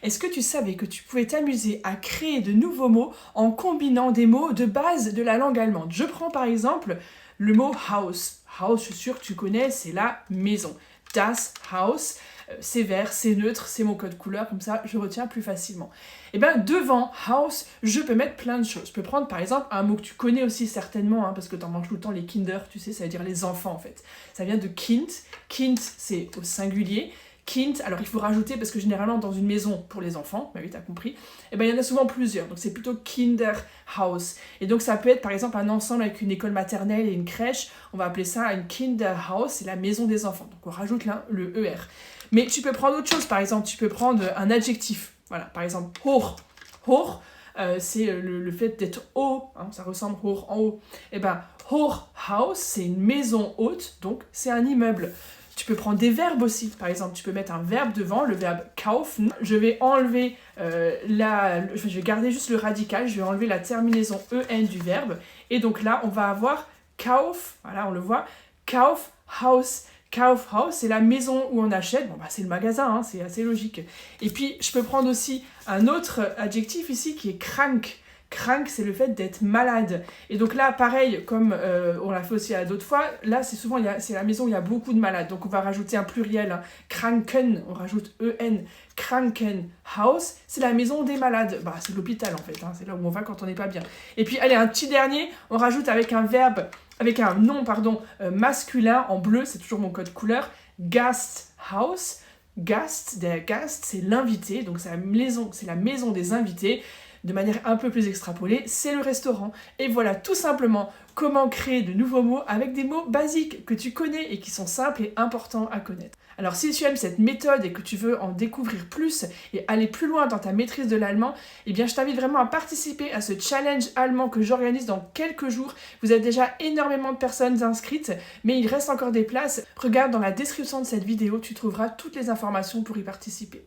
Est-ce que tu savais que tu pouvais t'amuser à créer de nouveaux mots en combinant des mots de base de la langue allemande? Je prends par exemple le mot Haus. Haus, je suis sûre que tu connais, c'est la maison. Das Haus, c'est vert, c'est neutre, c'est mon code couleur, comme ça je retiens plus facilement. Et bien devant Haus, je peux mettre plein de choses. Je peux prendre par exemple un mot que tu connais aussi certainement, parce que tu en manges tout le temps, les Kinder, tu sais, ça veut dire les enfants en fait. Ça vient de Kind. Kind, c'est au singulier. Kind, alors il faut rajouter, parce que généralement dans une maison pour les enfants, bah oui t'as compris, et ben il y en a souvent plusieurs, donc c'est plutôt Kinderhaus. Et donc ça peut être par exemple un ensemble avec une école maternelle et une crèche, on va appeler ça un Kinderhaus, c'est la maison des enfants, donc on rajoute le ER. Mais tu peux prendre autre chose, par exemple tu peux prendre un adjectif, voilà, par exemple hoch, hoch, c'est le fait d'être haut, hein, ça ressemble hoch en haut, et ben Hochhaus c'est une maison haute, donc c'est un immeuble. Tu peux prendre des verbes aussi. Par exemple, tu peux mettre un verbe devant, le verbe kaufen. Je vais enlever je vais garder juste le radical, je vais enlever la terminaison en du verbe. Et donc là, on va avoir kauf, voilà, on le voit, Kaufhaus. Kaufhaus, c'est la maison où on achète. Bon, bah, c'est le magasin, hein, c'est assez logique. Et puis, je peux prendre aussi un autre adjectif ici qui est krank. Krank, c'est le fait d'être malade. Et donc là, pareil, comme on l'a fait aussi à d'autres fois, là, c'est souvent, c'est la maison où il y a beaucoup de malades. Donc on va rajouter un pluriel, hein. Kranken, on rajoute en. Krankenhaus, c'est la maison des malades. Bah, c'est l'hôpital en fait, hein. C'est là où on va quand on n'est pas bien. Et puis, allez, un petit dernier, on rajoute avec un nom, masculin en bleu, c'est toujours mon code couleur, Gasthaus. Gast, c'est l'invité, donc c'est la maison des invités. De manière un peu plus extrapolée, c'est le restaurant. Et voilà tout simplement comment créer de nouveaux mots avec des mots basiques que tu connais et qui sont simples et importants à connaître. Alors si tu aimes cette méthode et que tu veux en découvrir plus et aller plus loin dans ta maîtrise de l'allemand, eh bien je t'invite vraiment à participer à ce challenge allemand que j'organise dans quelques jours. Vous êtes déjà énormément de personnes inscrites, mais il reste encore des places. Regarde dans la description de cette vidéo, tu trouveras toutes les informations pour y participer.